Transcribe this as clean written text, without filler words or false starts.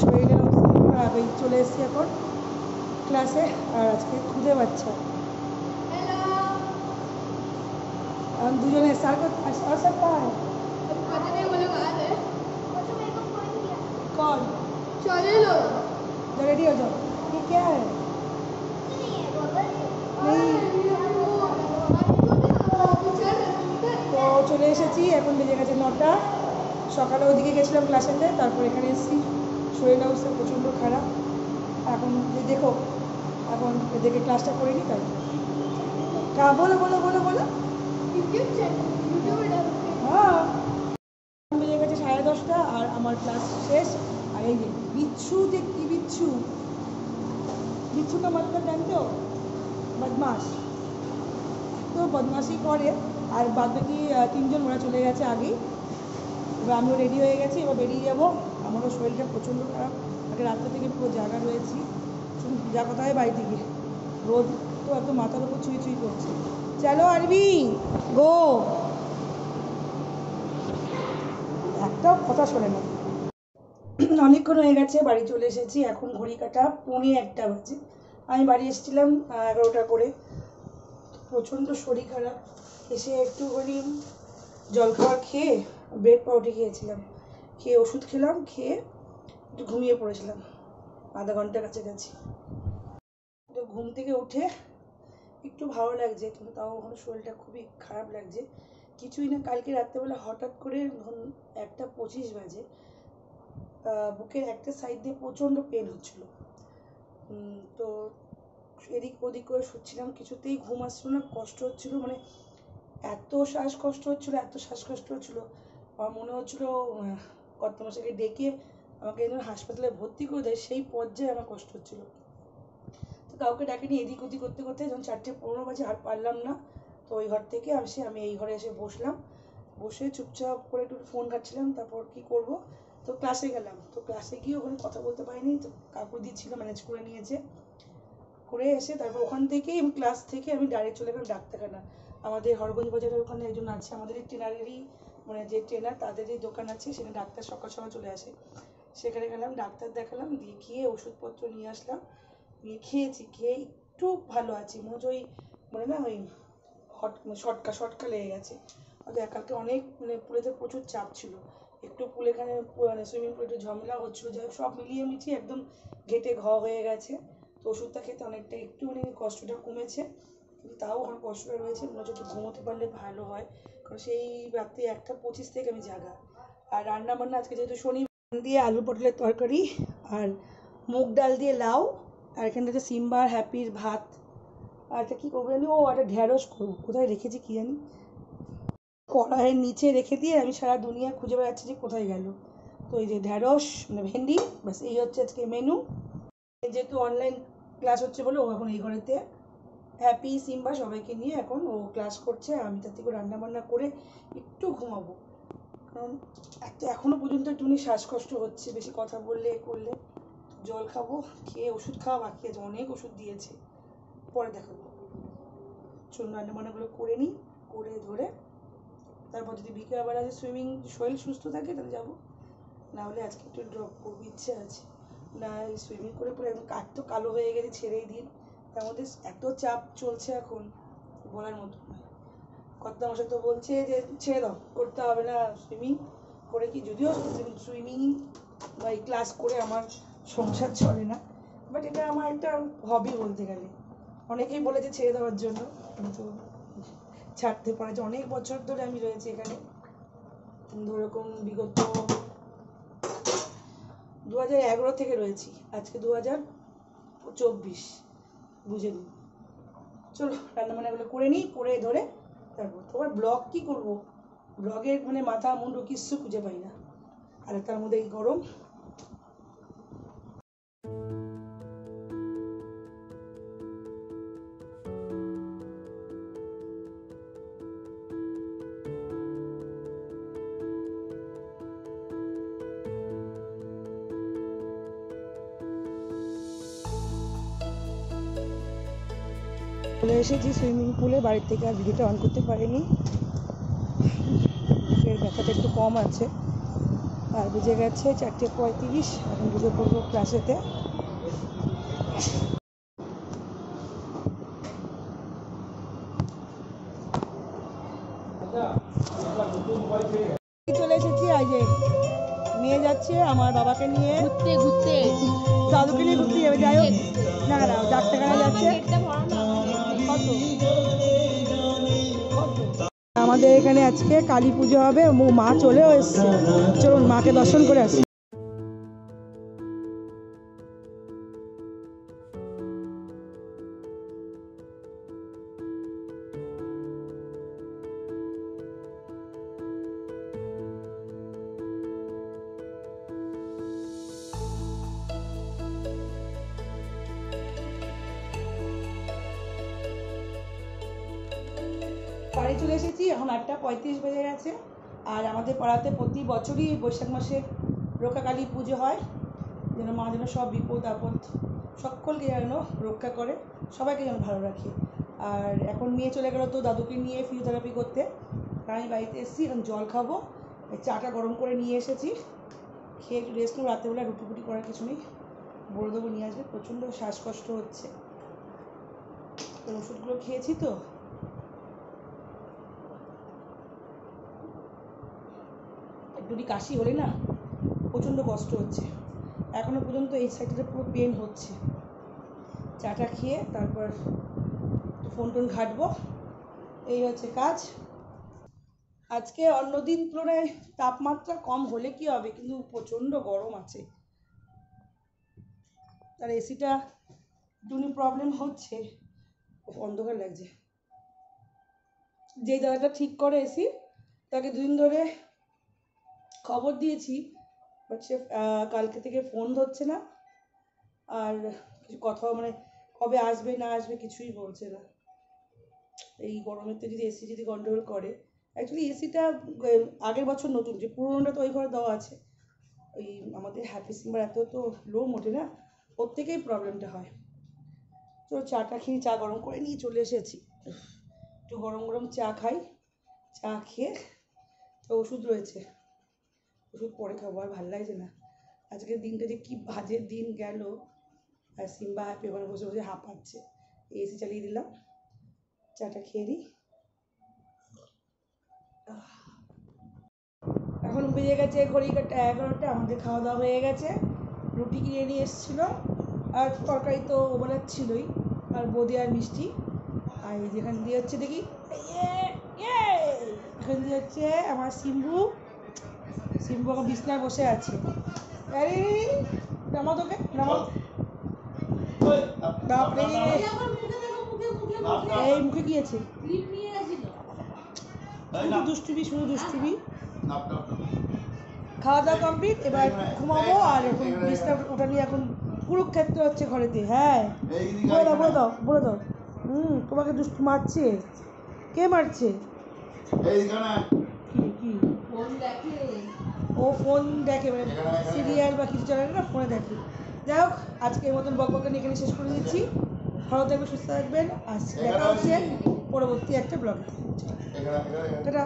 শরীরে খারাপ, এই চলে এসেছি এখন ক্লাসে। আর আজকে খুদে বাচ্চা हम দুজনে सर को और सब कहाँ है कौन चले लो रेडी हो जाओ। ये क्या है नहीं তো চলে এসেছি, এখন বেজে গেছে 9টা। সকালে ওদিকে গেছিলাম ক্লাসেতে, তারপর এখানে এসেছি। শরীরের অবস্থা প্রচণ্ড খারাপ। এখন দেখো, এখন এদিকে ক্লাসটা করে নিই। তাই বলো বলো বলো বলো। হ্যাঁ, বেজে গেছে 10:30 আর আমার ক্লাস শেষ। আর এই যে বিচ্ছু, যে কি বিচ্ছু, বিচ্ছুটা मतलब জানতে हो বদমাস, তো বদমাশি করে। আর বাদ বাকি 3জন ওরা চলে গেছে আগেই। এবার আমিও রেডি হয়ে গেছি, এবার বেরিয়ে যাবো। আমারও শরীরটা প্রচণ্ড খারাপ, আগে রাত্রে থেকে পুরো জায়গা রয়েছি। শুধু যা কথা হয় বাড়ি থেকে, রোদ তো এত মাথার উপর ছুঁই ছুঁই করছে। চলো আরবি গো, একটাও কথা শোনে না। অনেকক্ষণ হয়ে গেছে, বাড়ি চলে এসেছি। এখন ঘড়ি কাটা 1:45 বাজে। আমি বাড়ি এসেছিলাম 11টা করে। প্রচণ্ড শরীর খারাপ। এসে একটুখানি জলখাবার খেয়ে ব্রেড পাউরুটি খেয়েছিলাম, খেয়ে ওষুধ খেলাম, খেয়ে একটু ঘুমিয়ে পড়েছিলাম আধা ঘন্টার কাছাকাছি। তো ঘুম থেকে উঠে একটু ভালো লাগছে, কিন্তু তাও ওখানে শরীরটা খুবই খারাপ লাগছে। কিছুই না, কালকে রাত্রেবেলা হঠাৎ করে 1:25 বাজে বুকের একটা সাইড দিয়ে প্রচণ্ড পেন হচ্ছিল। তো এদিক ওদিক করে শুচ্ছিলাম, কিছুতেই ঘুম আসছিল না, কষ্ট হচ্ছিলো, মানে এত শ্বাসকষ্ট হচ্ছিলো, এত শ্বাসকষ্ট হচ্ছিলো। আমার মনে হচ্ছিলো কর্তামশাইকে ডেকে আমাকে একজন হাসপাতালে ভর্তি করে দেয়, সেই পর্যায়ে আমার কষ্ট হচ্ছিলো। তো কাউকে ডাকিনি, এদিক ওদিক করতে করতে যখন 4:15 বাজে আর পারলাম না। তো ওই ঘর থেকে আমি এই ঘরে এসে বসলাম, বসে চুপচাপ করে একটু ফোন ঘাটছিলাম। তারপর কি করব, তো ক্লাসে গেলাম। তো ক্লাসে গিয়ে ওখানে কথা বলতে পারিনি, তো কাকু দিচ্ছিল, ম্যানেজ করে নিয়েছে। করে এসে তারপর ওখান থেকেই ক্লাস থেকে আমি ডাইরেক্ট চলে গেলাম ডাক্তারখানা। আমাদের হরগঞ্জ বাজারের ওখানে একজন আছে, আমাদের এই ট্রেনারেরই, মানে যে ট্রেনার তাদেরই দোকান আছে, সেখানে ডাক্তার সকাল সকাল চলে আসে। সেখানে গেলাম, ডাক্তার দেখালাম, দেখিয়ে ওষুধপত্র নিয়ে আসলাম, নিয়ে খেয়েছি। খেয়ে একটু ভালো আছি, মনে হচ্ছে ওই মানে না ওই শটকা লেগে গেছে। হয়তো কালকে অনেক মানে পুলেতে প্রচুর চাপ ছিল, একটু পুলে এখানে মানে সুইমিং পুলে একটু ঝামেলা হচ্ছিলো, যাই সব মিলিয়ে মিছিয়ে একদম ঘেটে হয়ে গেছে। তো ওষুধটা খেতে অনেকটা একটু মানে কষ্টটা কমেছে, কিন্তু তাও আমার কষ্টটা রয়েছে। মনে হচ্ছে একটু ঘুমোতে পারলে ভালো হয়, কারণ সেই রাত্রি 1:25 থেকে আমি জাগা। আর রান্না বান্না আজকে যেহেতু শনিবার, দিয়ে আলু পটলের তরকারি আর মুগ ডাল দিয়ে লাউ, আর এখানে হচ্ছে সিম্বার হ্যাপির ভাত। আর এটা কী করবো জানি, ও একটা ঢ্যাঁড়স করবো, কোথায় রেখেছি কী জানি, কড়াইয়ের নিচে রেখে দিয়ে আমি সারা দুনিয়া খুঁজে বেড়াচ্ছি যে কোথায় গেল। তো এই যে ঢ্যাঁড়স মানে ভেন্ডি, ব্যাস এই হচ্ছে আজকে মেনু। যেহেতু অনলাইন ক্লাস হচ্ছে বলে ও এখন এই ঘরেতে হ্যাপি সিম্বা সবাইকে নিয়ে এখন ও ক্লাস করছে। আমি তার থেকে রান্নাবান্না করে একটু ঘুমাবো, কারণ এখনও পর্যন্ত একটুখানি শ্বাসকষ্ট হচ্ছে, বেশি কথা বললে করলে। জল খাবো, খেয়ে ওষুধ খাওয়া বাকি আছে, অনেক ওষুধ দিয়েছে, পরে দেখাবো। চলুন রান্নাবান্নাগুলো করে নিই, করে ধরে তারপর যদি বিকেলবেলা সুইমিং শরীর সুস্থ থাকে তাহলে যাবো, নাহলে আজকে একটু ড্রপ করবো, ইচ্ছে আছে। না সুইমিং করে পরে একদম কাঠ তো কালো হয়ে গেছে, ছেড়েই দিন। তার মধ্যে এত চাপ চলছে এখন বলার মতো নয়। কর্তামশাই তো বলছে যে ছেড়ে দাও, করতে হবে না সুইমিং করে, কি যদিও সুইমিং বা এই ক্লাস করে আমার সংসার চলে না, বাট এটা আমার একটা হবি বলতে গেলে। অনেকেই বলেছে ছেড়ে দেওয়ার জন্য, কিন্তু ছাড়তে পারে যে অনেক বছর ধরে আমি রয়েছি এখানে। ওরকম বিগত 2011 থেকে রয়েছি, আজকে 2024, বুঝে নিন। চলো রান্নাবান্নাগুলো করে নিই, করে ধরে তারপর তোমার ব্লগ কী করবো, ব্লগের মানে মাথা মুন্ডু কিচ্ছু খুঁজে পাই না। আর তার মধ্যে এই গরম। চলে এসেছি সুইমিং পুলে, বাড়ির থেকে আর ভিডিওটা অন করতে পারিনি, এর ব্যথাটা একটু কম আছে। আর বেজে গেছে 4:35। এখন পুজো করবো ক্লাসেতে। চলে এসেছি, আজ মেয়ে যাচ্ছে আমার বাবাকে নিয়ে ঘুরতে দাদুকে নিয়ে ঘুরতে যাবে। যাই হোক, না না ডাক্তারখানা যাচ্ছে। আমাদের এখানে আজকে কালী পুজো হবে, মা চলেও এসছে। চলুন মাকে দর্শন করে আসি। বাড়ি চলে এসেছি, এখন 8:35 বেজে গেছে। আর আমাদের পাড়াতে প্রতি বছরই বৈশাখ মাসে রক্ষাকালী পুজো হয়, যেন মা যেন সব বিপদ আপদ সকলকে যেন রক্ষা করে, সবাইকে যেন ভালো রাখে। আর এখন মেয়ে চলে গেল তো দাদুকে নিয়ে ফিজিওথেরাপি করতে। আমি বাড়িতে এসেছি, এখন জল খাবো। চাটা গরম করে নিয়ে এসেছি, খেয়ে একটু রেস্ট নেবো। রাত্রেবেলা রুটি ফুটি করার কিছু নেই, বড় দেবো নিয়ে আসবে। প্রচণ্ড শ্বাসকষ্ট হচ্ছে, ওষুধগুলো খেয়েছি তো। একটুটি কাশি হলে না প্রচণ্ড কষ্ট হচ্ছে। এখনও পর্যন্ত এই সাইডটা পুরো পেন হচ্ছে। চাটা খেয়ে তারপর ফোন টোন ঘাঁটবো, এই হচ্ছে কাজ। আজকে অন্যদিন তুলনায় তাপমাত্রা কম হলে কি হবে, কিন্তু প্রচণ্ড গরম আছে। তার এসিটা একটুখানি প্রবলেম হচ্ছে, অন্ধকার লাগছে। যেই দাদাটা ঠিক করে এসি, তাকে 2 দিন ধরে খবর দিয়েছি, বাট সে কালকে থেকে ফোন ধরছে না। আর কিছু কথা মানে কবে আসবে না আসবে কিছুই বলছে না। এই গরমেতে যদি এসি যদি গন্ডগোল করে। অ্যাকচুয়ালি এসিটা আগের বছর নতুন, যে পুরোনোটা তো ওই ঘরে দেওয়া আছে। ওই আমাদের হ্যাপি সিম্বার এত তো লো মোটে না, ওর থেকেই প্রবলেমটা হয়। তো চাটা খেয়ে, চা গরম করে নিয়ে চলে এসেছি। একটু গরম গরম চা খাই, চা খেয়ে তো ওষুধ রয়েছে, ওষুধ পরে খাবো। আর ভালো লাগছে না, আজকের দিনটা যে কী বাজে দিন গেল। আর সিম্বা হ্যাপি ওখানে বসে বসে হাঁপাচ্ছে। এসি চালিয়ে দিলাম, চাটা খেয়ে নিই। এখন বেজে গেছে ঘড়ি কাটা 11টা। আমাদের খাওয়া দাওয়া হয়ে গেছে। রুটি কিনে নিয়ে এসেছিলো, আর তরকারি তো ওবেলার ছিলই, আর বোঁদে আর মিষ্টি। আর যেখান দিয়ে হচ্ছে দেখি, এখান দিয়ে হচ্ছে আমার সিম্বু এখন বিছনায় বসে আছে। আরে নামা তোকে, নামা। বাপরে, এই মুখে গিয়েছে, শুধু দুষ্টুমি। খাওয়া দাওয়া কমপ্লিট, এবার ঘুমাবো। আর এখন বিছনা ওটা নিয়ে এখন কুরুক্ষেত্র হচ্ছে ঘরেতে। হ্যাঁ, বলে দাও। তোমাকে দুষ্টু মারছে? কে মারছে? কি ও ফোন দেখে, মানে সিরিয়াল বা কিছু চ্যানেল না ফোনে দেখে। যাই হোক, আজকের মতন বকবকানি এখানে শেষ করে দিচ্ছি। ভালো থাকবেন, সুস্থ থাকবেন। আর দেখা হচ্ছে পরবর্তী একটা ব্লগে। টাটা।